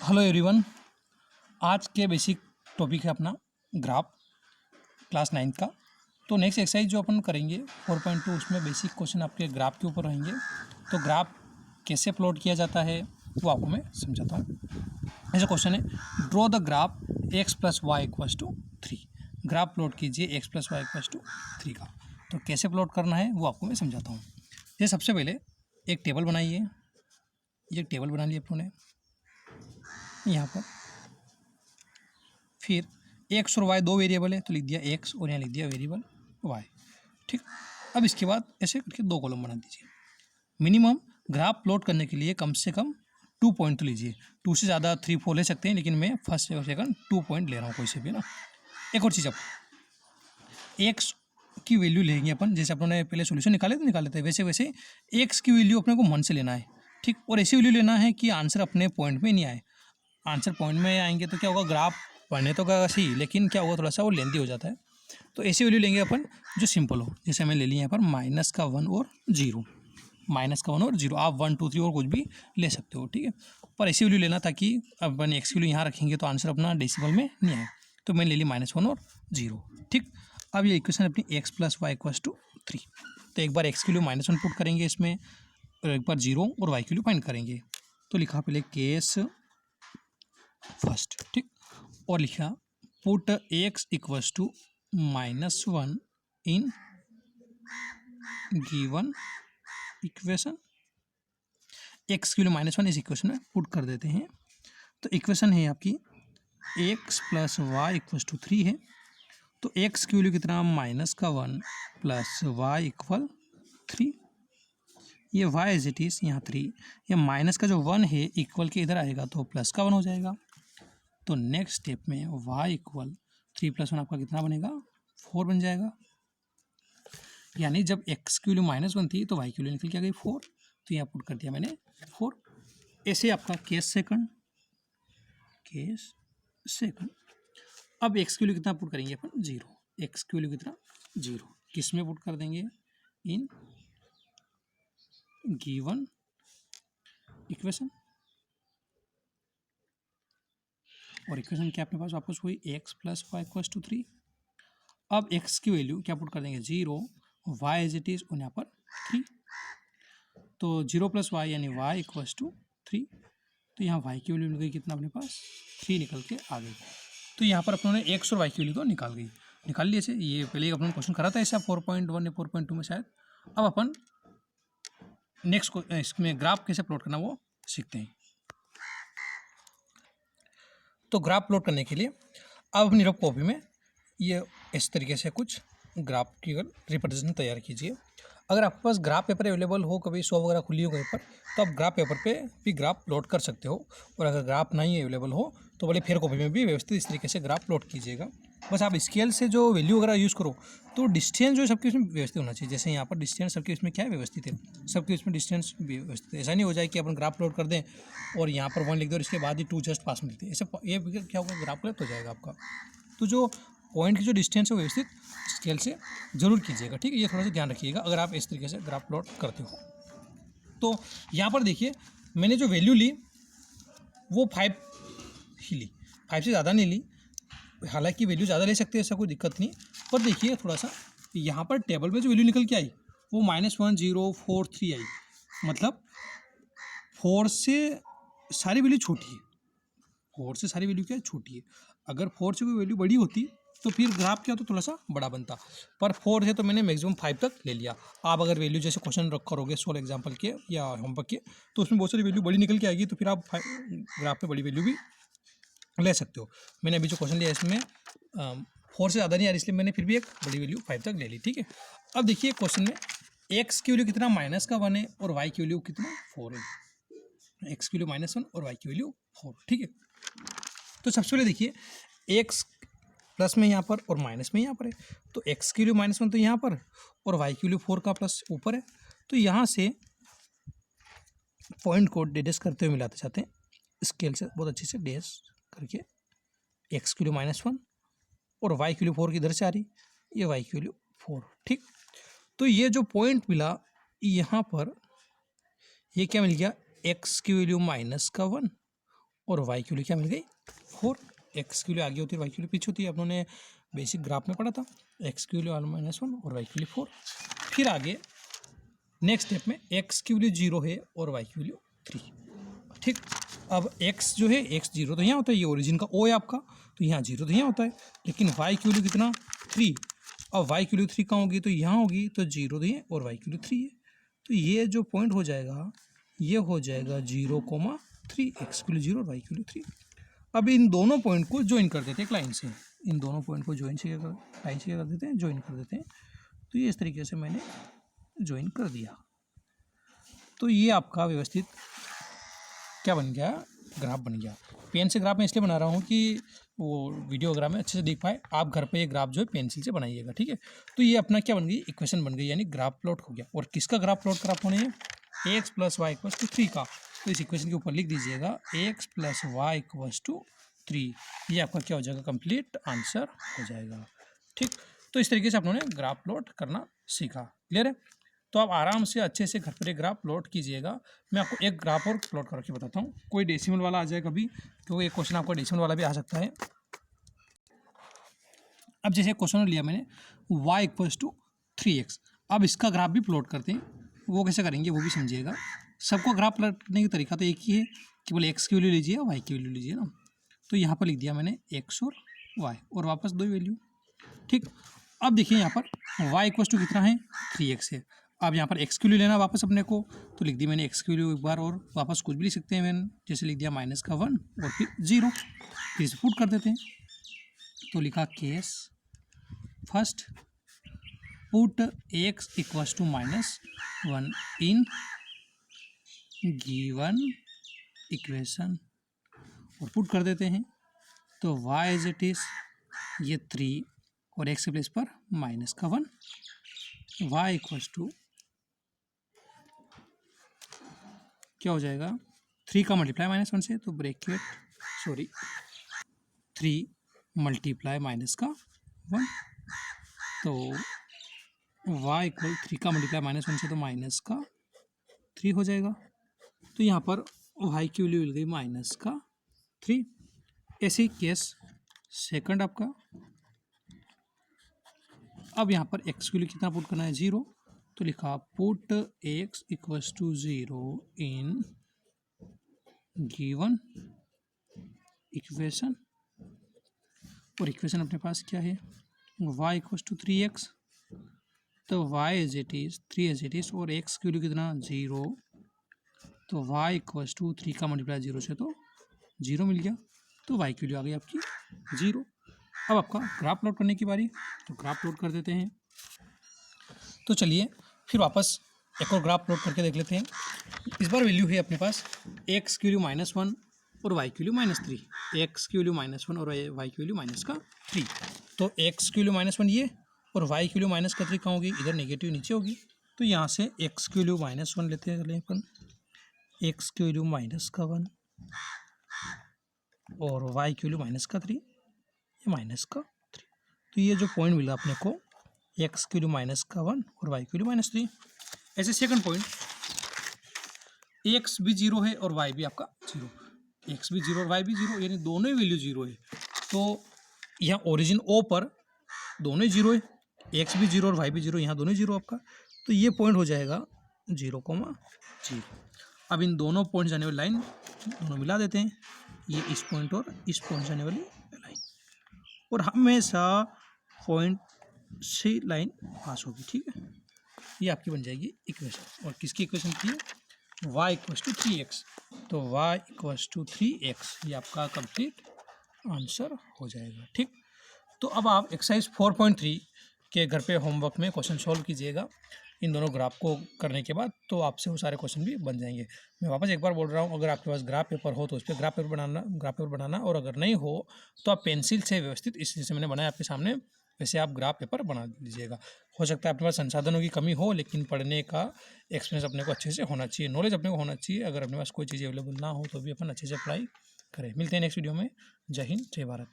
Hello everyone. आज के basic topic है अपना ग्राफ क्लास 9 का। तो नेक्स्ट एक्सरसाइज जो अपन करेंगे 4.2 उसमें बेसिक क्वेश्चन आपके ग्राफ के ऊपर रहेंगे। तो ग्राफ कैसे प्लॉट किया जाता है वो आपको मैं समझाता हूँ। ऐसा क्वेश्चन है, draw the graph x plus Y equals to 3। Graph plot कीजिए x plus Y equals to 3 का। तो कैसे प्लॉट करना है वो आपको मैं समझाता हूँ। ये सबसे पहले एक टेबल बनाइए। ये टेबल बना लिया अपनों ने यहाँ पर। फिर एक्स और वाई दो वेरिएबल है तो लिख दिया एक्स और यहाँ लिख दिया वेरिएबल वाई। ठीक। अब इसके बाद ऐसे करके दो कॉलम बना दीजिए। मिनिमम ग्राफ प्लॉट करने के लिए कम से कम 2 पॉइंट तो लीजिए। 2 से ज़्यादा 3 4 ले सकते हैं, लेकिन मैं फर्स्ट और सेकंड 2 पॉइंट ले रहा हूँ कोई से भी ना। एक और चीज़, अब एक्स की वैल्यू लेंगे अपन, जैसे अपनों ने पहले सोल्यूशन निकाले थे वैसे वैसे एक्स की वैल्यू अपने को मन से लेना है। ठीक। और ऐसी वैल्यू लेना है कि आंसर अपने पॉइंट में नहीं आए। आंसर पॉइंट में आएंगे तो क्या होगा, ग्राफ पढ़ने तो का सही, लेकिन क्या होगा, थोड़ा सा वो लेंदी हो जाता है। तो ऐसी वैल्यू लेंगे अपन जो सिंपल हो। जैसे हमें ले लिया यहाँ पर माइनस का 1 और 0, माइनस का 1 और 0। आप 1 2 3 और कुछ भी ले सकते हो, ठीक है। पर ऐसी वैल्यू लेना ताकि अपन एक्स की वैल्यू यहाँ रखेंगे तो आंसर अपना डेसिमल में नहीं आए। तो मैंने ले ली -1 और 0। ठीक। अब ये इक्वेशन अपनी x plus Y equals to 3। तो एक बार x की वैल्यू -1 पुट करेंगे इसमें, और एक बार 0 और y की वैल्यू फाइंड करेंगे। तो लिखा पहले केस फर्स्ट। ठीक। और लिखा put x equals to -1 in given equation. x की वैल्यू -1 इस इक्वेशन में पुट कर देते हैं। तो इक्वेशन है आपकी x plus Y equals to 3 है। तो x की वैल्यू कितना, -1 प्लस वाई इक्वल 3। ये y एज इट इज़ यहाँ 3। ये माइनस का जो 1 है इक्वल के इधर आएगा तो प्लस का 1 हो जाएगा। तो नेक्स्ट स्टेप में y इक्वल 3 + 1 आपका कितना बनेगा, 4 बन जाएगा। यानी जब x की वैल्यू -1 थी तो y की वैल्यू निकल के आ गई 4। तो यहाँ पुट कर दिया मैंने 4। ऐसे आपका केस सेकंड। अब x की वैल्यू कितना पुट करेंगे अपन, 0। x की वैल्यू कितना, 0। किस में पुट कर देंगे, इन गिवन इक्वेशन। और इक्वेशन क्या अपने पास वापस हुई, x plus Y equals to 3। अब x की वैल्यू क्या पुट कर देंगे, 0, y एज इट इज़ और यहाँ पर 3। तो 0 + y यानी y इक्वल्स टू 3। तो यहाँ y की वैल्यू मिल गई कितना अपने पास, 3 निकल के आ गई। तो यहाँ पर अपनों ने x और y की वैल्यू तो निकाल लिए ऐसे। ये पहले अपन क्वेश्चन करा था ऐसा 4.1 या 4.2 में शायद। अब अपन नेक्स्ट इसमें ग्राफ कैसे प्लॉट करना वो सीखते हैं। तो ग्राफ प्लॉट करने के लिए अब अपनी रफ कॉपी में ये इस तरीके से कुछ ग्राफ की रिप्रेजेंटेशन तैयार कीजिए। अगर आपके पास ग्राफ पेपर अवेलेबल हो, कभी शो वगैरह खुली हो कहीं पर, तो आप ग्राफ पेपर पे भी ग्राफ प्लॉट कर सकते हो। और अगर ग्राफ नहीं अवेलेबल हो तो बड़े फेयर कॉपी में भी व्यवस्थित इस तरीके से ग्राफ प्लॉट कीजिएगा। बस आप स्केल से जो वैल्यू वगैरह यूज़ करो तो डिस्टेंस जो सबके इसमें व्यवस्थित होना चाहिए। जैसे यहाँ पर डिस्टेंस सबके इसमें क्या है, व्यवस्थित है। सबके इसमें डिस्टेंस व्यवस्थित है। ऐसा नहीं हो जाए कि अपन ग्राफ प्लॉट कर दें और यहाँ पर 1 लिख दो और इसके बाद ही 2 जस्ट पास मिलते हैं। ऐसे ये क्या होगा, ग्राफ गलत हो जाएगा आपका। तो जो पॉइंट की जो डिस्टेंस है वो व्यवस्थित स्केल से जरूर कीजिएगा। ठीक है, ये थोड़ा सा ध्यान रखिएगा अगर आप इस तरीके से ग्राफ प्लॉट करते हो। तो यहाँ पर देखिए मैंने जो वैल्यू ली वो 5 ही ली, 5 से ज़्यादा नहीं ली। हालांकि वैल्यू ज़्यादा ले सकते हैं, ऐसा कोई दिक्कत नहीं। पर देखिए थोड़ा सा यहाँ पर टेबल में जो वैल्यू निकल के आई वो -1 0 4 3 आई। मतलब 4 से सारी वैल्यू छोटी है। 4 से सारी वैल्यू क्या है, छोटी है। अगर 4 से कोई वैल्यू बड़ी होती तो फिर ग्राफ क्या तो थोड़ा सा बड़ा बनता। पर 4 है तो मैंने मैक्सिमम 5 तक ले लिया। आप अगर वैल्यू जैसे क्वेश्चन रख करोगे 16 एग्जाम्पल के या होमवर्क के, तो उसमें बहुत सारी वैल्यू बड़ी निकल के आएगी, तो फिर आप ग्राफ में बड़ी वैल्यू भी ले सकते हो। मैंने अभी जो क्वेश्चन लिया इसमें 4 से ज़्यादा नहीं आ रही, इसलिए मैंने फिर भी एक बड़ी वैल्यू 5 तक ले ली। ठीक है। अब देखिए क्वेश्चन में एक्स की वैल्यू कितना, -1 है, और वाई की वैल्यू कितना, 4 है। एक्स की वैल्यू -1 और वाई की वैल्यू 4। ठीक है। तो सबसे पहले देखिए एक्स प्लस में यहाँ पर और माइनस में यहाँ पर है। तो एक्स की वैल्यू -1 तो यहाँ पर, और वाई की वैल्यू 4 का प्लस ऊपर है। तो यहाँ से पॉइंट को डैश करते हुए मिलाते जाते हैं स्केल से, बहुत अच्छे से डैश करके। एक्स की वैल्यू -1 और वाई की वैल्यू 4 की इधर से आ रही, ये वाई की वैल्यू 4। ठीक। तो ये जो पॉइंट मिला यहाँ पर, ये क्या मिल गया, एक्स की वैल्यू -1 और वाई की वैल्यू क्या मिल गई 4। एक्स की वैल्यू आगे होती है, वाई की वैल्यू पीछे होती है, अपनों ने बेसिक ग्राफ में पढ़ा था। एक्स की वैल्यू -1 और वाई की वैल्यू 4। फिर आगे नेक्स्ट स्टेप में एक्स की वैल्यू 0 है और वाई की वैल्यू 3। ठीक, अब x जो है x 0 तो यहाँ होता है, ये ओरिजिन का o है आपका, तो यहाँ 0 तो यहाँ होता है, लेकिन y की वैल्यू कितना 3। अब y की वैल्यू 3 कहाँ होगी, तो यहाँ होगी, तो 0 तो ये और y की वैल्यू 3 है, तो ये जो पॉइंट हो जाएगा ये हो जाएगा 0,3, x की वैल्यू 0 और y की वैल्यू 3। अब इन दोनों पॉइंट को ज्वाइन कर देते हैं एक लाइन से, इन दोनों पॉइंट को ज्वाइन से लाइन से कर देते हैं, ज्वाइन कर देते हैं। तो ये इस तरीके से मैंने ज्वाइन कर दिया, तो ये आपका व्यवस्थित क्या बन गया, ग्राफ बन गया। पेन से ग्राफ मैं इसलिए बना रहा हूँ कि वो वीडियोग्राफ में अच्छे से देख पाए आप। घर पे ये ग्राफ जो है पेंसिल से बनाइएगा, ठीक है। तो ये अपना क्या बन गई, इक्वेशन बन गई, यानी ग्राफ प्लॉट हो गया। और किसका ग्राफ प्लॉट कर आप होने X plus Y equals to 3 का, तो इस इक्वेशन के ऊपर लिख दीजिएगा X plus Y equals to 3। ये आपका क्या हो जाएगा, कंप्लीट आंसर हो जाएगा। ठीक, तो इस तरीके से आप लोगों ने ग्राफ प्लॉट करना सीखा। क्लियर है, तो आप आराम से अच्छे से घर पर एक ग्राफ प्लॉट कीजिएगा। मैं आपको एक ग्राफ और प्लॉट करके बताता हूँ, कोई डेसिमल वाला आ जाए कभी, क्योंकि एक क्वेश्चन आपका डेसिमल वाला भी आ सकता है। अब जैसे क्वेश्चन लिया मैंने y इक्वल्स टू 3x, अब इसका ग्राफ भी प्लॉट करते हैं, वो कैसे करेंगे वो भी समझिएगा। सबको ग्राफ प्लॉट करने का तरीका तो एक ही है, केवल x की वैल्यू लीजिए y की वैल्यू लीजिए ना। तो यहाँ पर लिख दिया मैंने x और y और वापस दो वैल्यू। ठीक, अब देखिए यहाँ पर y इक्वल्स टू कितना है 3x है। अब यहाँ पर x की वैल्यू लेना वापस अपने को, तो लिख दी मैंने x की वैल्यू एक बार, और वापस कुछ भी लिख सकते हैं मैंने, जैसे लिख दिया -1 और फिर 0, फिर से पुट कर देते हैं। तो लिखा case first put x equals to -1 in given equation, और पुट कर देते हैं। तो y एज इट इज ये 3 और x के प्लेस पर -1, y इक्वल्स टू क्या हो जाएगा 3 का मल्टीप्लाई -1 से, तो ब्रैकेट 3 मल्टीप्लाई -1, तो y इक्वल 3 का मल्टीप्लाई -1 से, तो -3 हो जाएगा। तो यहाँ पर y की वैल्यू मिल गई -3। ऐसे ही केस सेकंड आपका। अब यहाँ पर x की वैल्यू कितना पुट करना है 0, तो लिखा put x equals to 0 in given equation, और इक्वेशन अपने पास क्या है y इक्वल्स टू 3x, तो y as it is 3 as it is, और x की वैल्यू कितना 0, तो y इक्वल्स टू 3 का मल्टीप्लाई 0 से, तो 0 मिल गया, तो y की वैल्यू आ गई आपकी 0। अब आपका ग्राफ प्लॉट करने की बारी, तो ग्राफ प्लॉट कर देते हैं। तो चलिए फिर वापस एक और ग्राफ प्लॉट करके देख लेते हैं। इस बार वैल्यू है अपने पास x की वैल्यू -1 और y की वैल्यू -3, x की वैल्यू -1 और y की वैल्यू -3। तो x की वैल्यू -1 ये, और y की वैल्यू -3 कहाँ होगी, इधर नेगेटिव नीचे होगी। तो यहाँ से x की वैल्यू -1 लेते हैं, चलिए अपन x की वैल्यू -1 और y की वैल्यू -3, ये -3। तो ये जो पॉइंट मिला अपने को x की वैल्यू -1 और y की वैल्यू -3। ऐसे सेकंड पॉइंट x भी 0 है और y भी आपका 0, x भी 0 और y भी 0, यानी दोनों ही वैल्यू 0 है। तो यहाँ ओरिजिन O पर दोनों ही 0 है, x भी 0 और y भी 0, यहाँ दोनों ही 0 आपका। तो ये पॉइंट हो जाएगा 0,0। अब इन दोनों पॉइंट जाने वाली लाइन दोनों मिला देते हैं, ये इस पॉइंट और इस पॉइंट जाने वाली लाइन, और हमेशा पॉइंट से लाइन पास होगी। ठीक है, ये आपकी बन जाएगी इक्वेशन। और किसकी इक्वेशन की है, y इक्वल्स टू 3x, तो y इक्वल्स टू 3x, ये आपका कंप्लीट आंसर हो जाएगा। ठीक, तो अब आप एक्सरसाइज 4.3 के घर पे होमवर्क में क्वेश्चन सॉल्व कीजिएगा इन दोनों ग्राफ को करने के बाद, तो आपसे वो सारे क्वेश्चन भी बन जाएंगे। मैं वापस एक बार बोल रहा हूँ, अगर आपके पास ग्राफ पेपर हो तो उस पर ग्राफ पेपर बनाना, और अगर नहीं हो तो आप पेंसिल से व्यवस्थित, इस जैसे मैंने बनाया आपके सामने वैसे आप ग्राफ पेपर बना लीजिएगा। हो सकता है आपके पास संसाधनों की कमी हो, लेकिन पढ़ने का एक्सपीरियंस अपने को अच्छे से होना चाहिए, नॉलेज अपने को होना चाहिए। अगर अपने पास कोई चीज़ अवेलेबल ना हो तो भी अपन अच्छे से अप्लाई करें। मिलते हैं नेक्स्ट वीडियो में। जय हिंद, जय भारत।